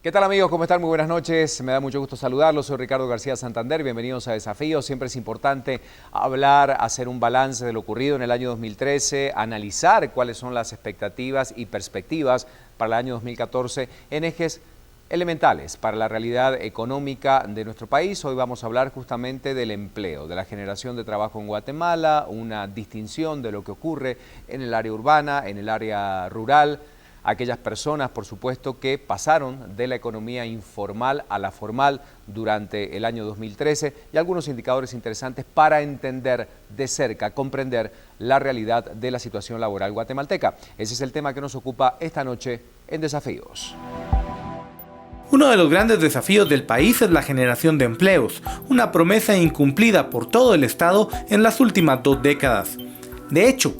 ¿Qué tal amigos? ¿Cómo están? Muy buenas noches. Me da mucho gusto saludarlos. Soy Ricardo García Santander. Bienvenidos a Desafíos. Siempre es importante hablar, hacer un balance de lo ocurrido en el año 2013, analizar cuáles son las expectativas y perspectivas para el año 2014 en ejes elementales para la realidad económica de nuestro país. Hoy vamos a hablar justamente del empleo, de la generación de trabajo en Guatemala, una distinción de lo que ocurre en el área urbana, en el área rural, aquellas personas, por supuesto, que pasaron de la economía informal a la formal durante el año 2013 y algunos indicadores interesantes para entender de cerca, comprender la realidad de la situación laboral guatemalteca. Ese es el tema que nos ocupa esta noche en Desafíos. Uno de los grandes desafíos del país es la generación de empleos, una promesa incumplida por todo el Estado en las últimas 2 décadas. De hecho,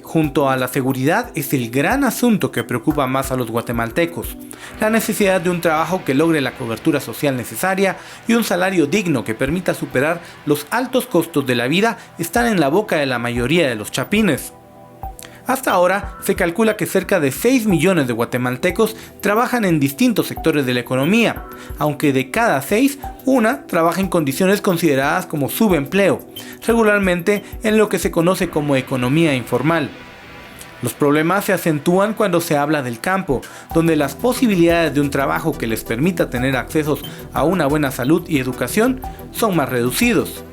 junto a la seguridad, es el gran asunto que preocupa más a los guatemaltecos. La necesidad de un trabajo que logre la cobertura social necesaria y un salario digno que permita superar los altos costos de la vida están en la boca de la mayoría de los chapines. Hasta ahora, se calcula que cerca de 6 millones de guatemaltecos trabajan en distintos sectores de la economía, aunque de cada 6, una trabaja en condiciones consideradas como subempleo, regularmente en lo que se conoce como economía informal. Los problemas se acentúan cuando se habla del campo, donde las posibilidades de un trabajo que les permita tener acceso a una buena salud y educación son más reducidos.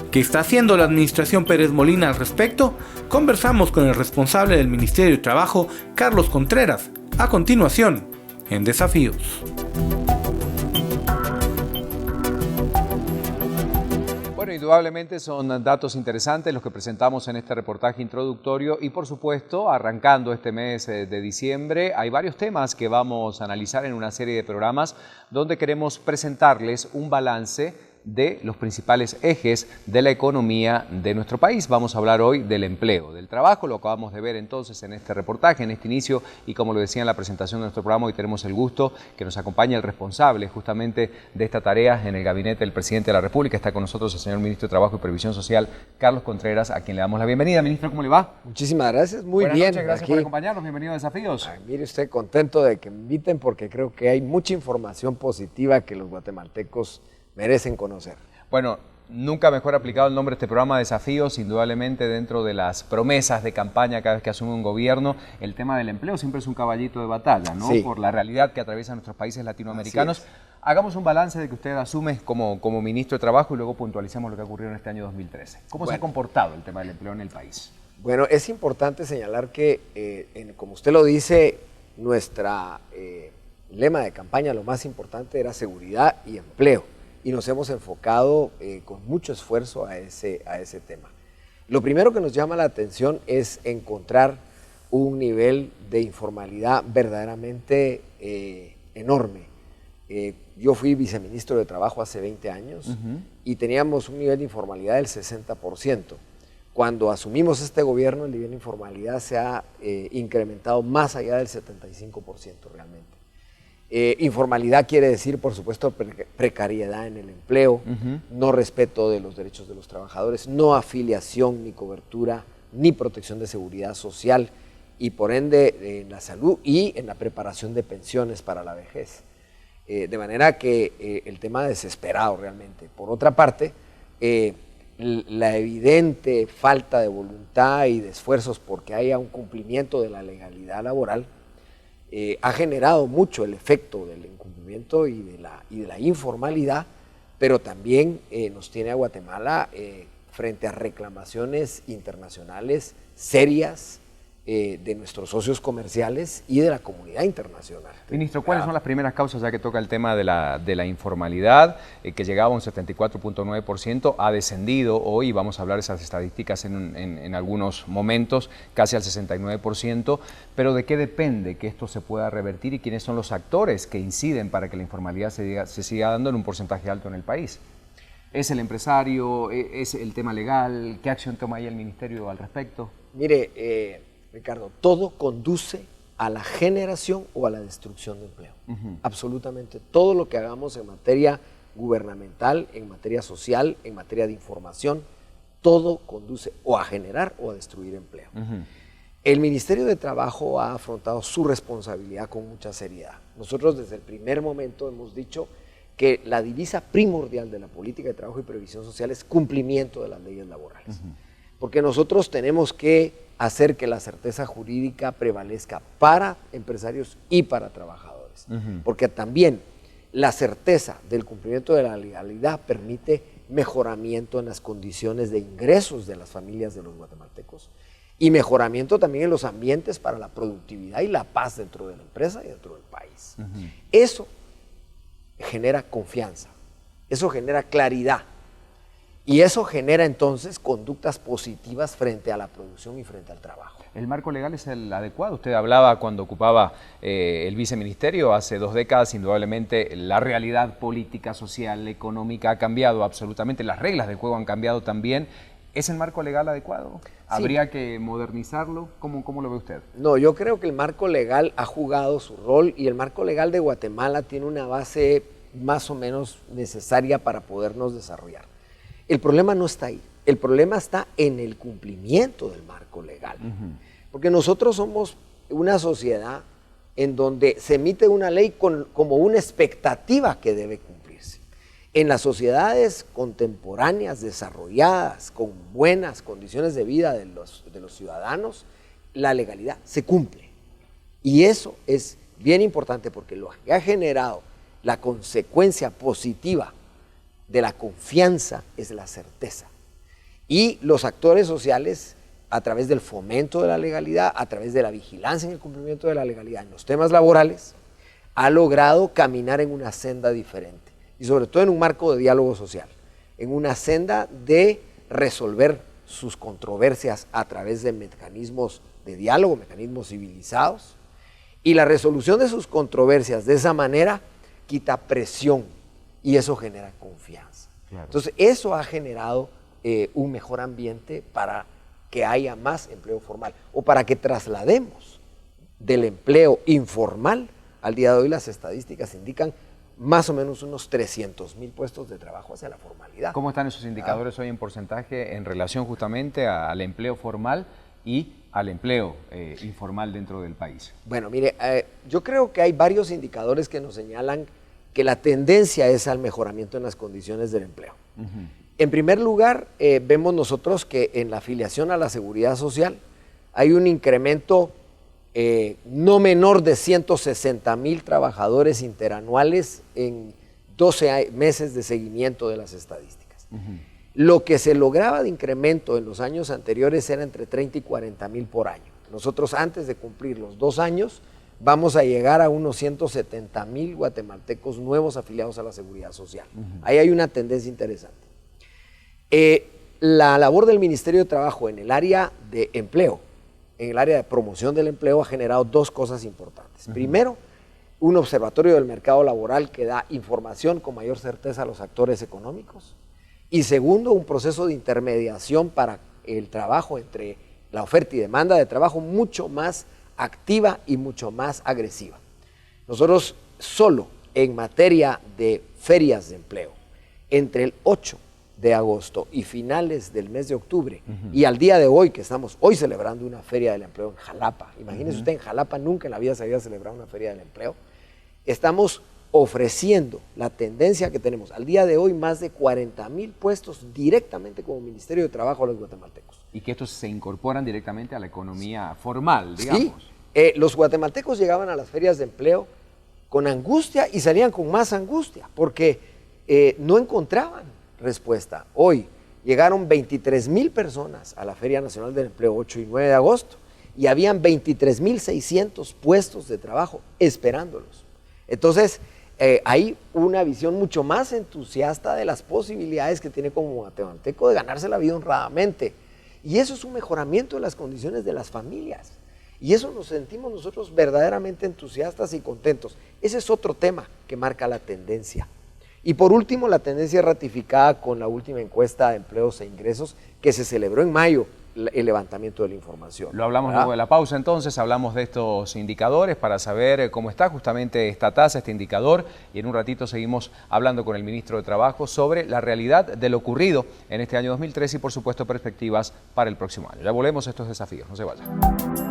¿Qué está haciendo la administración Pérez Molina al respecto? Conversamos con el responsable del Ministerio de Trabajo, Carlos Contreras, a continuación, en Desafíos. Bueno, indudablemente son datos interesantes los que presentamos en este reportaje introductorio y por supuesto, arrancando este mes de diciembre, hay varios temas que vamos a analizar en una serie de programas donde queremos presentarles un balance de los principales ejes de la economía de nuestro país. Vamos a hablar hoy del empleo, del trabajo, lo acabamos de ver entonces en este reportaje, en este inicio, y como lo decía en la presentación de nuestro programa, hoy tenemos el gusto que nos acompañe el responsable justamente de esta tarea en el gabinete del presidente de la República. Está con nosotros el señor ministro de Trabajo y Previsión Social, Carlos Contreras, a quien le damos la bienvenida. Ministro, ¿cómo le va? Muchísimas gracias, muy Buenas bien. Noches, gracias por acompañarnos, bienvenido a Desafíos. Ay, mire usted, contento de que me inviten porque creo que hay mucha información positiva que los guatemaltecos merecen conocer. Bueno, nunca mejor aplicado el nombre de este programa, Desafíos, indudablemente dentro de las promesas de campaña cada vez que asume un gobierno, el tema del empleo siempre es un caballito de batalla, ¿no? Sí. Por la realidad que atraviesan nuestros países latinoamericanos. Hagamos un balance de que usted asume como ministro de Trabajo y luego puntualicemos lo que ha ocurrido en este año 2013. ¿Cómo se ha comportado el tema del empleo en el país? Bueno, es importante señalar que, como usted lo dice, nuestra lema de campaña, lo más importante era seguridad y empleo. Y nos hemos enfocado con mucho esfuerzo a ese tema. Lo primero que nos llama la atención es encontrar un nivel de informalidad verdaderamente enorme. Yo fui viceministro de Trabajo hace 20 años y teníamos un nivel de informalidad del 60%. Cuando asumimos este gobierno, el nivel de informalidad se ha incrementado más allá del 75% realmente. Informalidad quiere decir, por supuesto, precariedad en el empleo, no respeto de los derechos de los trabajadores, no afiliación, ni cobertura, ni protección de seguridad social y por ende en la salud y en la preparación de pensiones para la vejez. De manera que el tema desesperado realmente. Por otra parte, la evidente falta de voluntad y de esfuerzos porque haya un cumplimiento de la legalidad laboral ha generado mucho el efecto del incumplimiento y de la informalidad, pero también nos tiene a Guatemala frente a reclamaciones internacionales serias de nuestros socios comerciales y de la comunidad internacional. Ministro, ¿cuáles son las primeras causas, ya que toca el tema de la informalidad, que llegaba a un 74.9%, ha descendido hoy, vamos a hablar de esas estadísticas en algunos momentos, casi al 69%, pero ¿de qué depende que esto se pueda revertir y quiénes son los actores que inciden para que la informalidad se siga dando en un porcentaje alto en el país? ¿Es el empresario? ¿Es el tema legal? ¿Qué acción toma ahí el ministerio al respecto? Mire, Ricardo, todo conduce a la generación o a la destrucción de empleo. Absolutamente todo lo que hagamos en materia gubernamental, en materia social, en materia de información, todo conduce o a generar o a destruir empleo. El Ministerio de Trabajo ha afrontado su responsabilidad con mucha seriedad. Nosotros desde el primer momento hemos dicho que la divisa primordial de la política de trabajo y previsión social es cumplimiento de las leyes laborales. Porque nosotros tenemos que hacer que la certeza jurídica prevalezca para empresarios y para trabajadores. Porque también la certeza del cumplimiento de la legalidad permite mejoramiento en las condiciones de ingresos de las familias de los guatemaltecos y mejoramiento también en los ambientes para la productividad y la paz dentro de la empresa y dentro del país. Eso genera confianza, eso genera claridad y eso genera entonces conductas positivas frente a la producción y frente al trabajo. ¿El marco legal es el adecuado? Usted hablaba cuando ocupaba el viceministerio hace 2 décadas, indudablemente la realidad política, social, económica ha cambiado absolutamente, las reglas del juego han cambiado también. ¿Es el marco legal adecuado? ¿Habría que modernizarlo? ¿Cómo lo ve usted? No, yo creo que el marco legal ha jugado su rol y el marco legal de Guatemala tiene una base más o menos necesaria para podernos desarrollar. El problema no está ahí, el problema está en el cumplimiento del marco legal. Porque nosotros somos una sociedad en donde se emite una ley como una expectativa que debe cumplirse. En las sociedades contemporáneas, desarrolladas, con buenas condiciones de vida de los ciudadanos, la legalidad se cumple. Y eso es bien importante porque lo que ha generado la consecuencia positiva de la confianza es la certeza. Y los actores sociales, a través del fomento de la legalidad, a través de la vigilancia en el cumplimiento de la legalidad en los temas laborales, ha logrado caminar en una senda diferente. Y sobre todo en un marco de diálogo social, en una senda de resolver sus controversias a través de mecanismos de diálogo, mecanismos civilizados, y la resolución de sus controversias de esa manera quita presión y eso genera confianza. Claro. Entonces eso ha generado un mejor ambiente para que haya más empleo formal o para que traslademos del empleo informal. Al día de hoy las estadísticas indican más o menos unos 300,000 puestos de trabajo hacia la formalidad. ¿Cómo están esos indicadores hoy en porcentaje en relación justamente al empleo formal y al empleo informal dentro del país? Bueno, mire, yo creo que hay varios indicadores que nos señalan que la tendencia es al mejoramiento en las condiciones del empleo. En primer lugar, vemos nosotros que en la afiliación a la seguridad social hay un incremento no menor de 160,000 trabajadores interanuales en 12 meses de seguimiento de las estadísticas. Lo que se lograba de incremento en los años anteriores era entre 30 y 40,000 por año. Nosotros antes de cumplir los 2 años vamos a llegar a unos 170,000 guatemaltecos nuevos afiliados a la seguridad social. Ahí hay una tendencia interesante. La labor del Ministerio de Trabajo en el área de empleo, en el área de promoción del empleo, ha generado 2 cosas importantes. Primero, un observatorio del mercado laboral que da información con mayor certeza a los actores económicos. Y segundo, un proceso de intermediación para el trabajo entre la oferta y demanda de trabajo mucho más activa y mucho más agresiva. Nosotros solo en materia de ferias de empleo, entre el 8 de agosto y finales del mes de octubre, y al día de hoy, que estamos hoy celebrando una feria del empleo en Jalapa, imagínese usted, en Jalapa nunca en la vida se había celebrado una feria del empleo, estamos ofreciendo la tendencia que tenemos al día de hoy, más de 40,000 puestos directamente como Ministerio de Trabajo a los guatemaltecos. Y que estos se incorporan directamente a la economía formal, digamos. Sí, los guatemaltecos llegaban a las ferias de empleo con angustia y salían con más angustia, porque no encontraban respuesta. Hoy llegaron 23,000 personas a la Feria Nacional del Empleo 8 y 9 de agosto y habían 23,600 puestos de trabajo esperándolos. Entonces, hay una visión mucho más entusiasta de las posibilidades que tiene como guatemalteco de ganarse la vida honradamente. Y eso es un mejoramiento de las condiciones de las familias. Y eso nos sentimos nosotros verdaderamente entusiastas y contentos. Ese es otro tema que marca la tendencia. Y por último, la tendencia ratificada con la última encuesta de empleos e ingresos que se celebró en mayo, el levantamiento de la información. Lo hablamos luego de la pausa, entonces hablamos de estos indicadores para saber cómo está justamente esta tasa, este indicador, y en un ratito seguimos hablando con el ministro de Trabajo sobre la realidad de lo ocurrido en este año 2013 y por supuesto perspectivas para el próximo año. Ya volvemos a estos desafíos, no se vayan.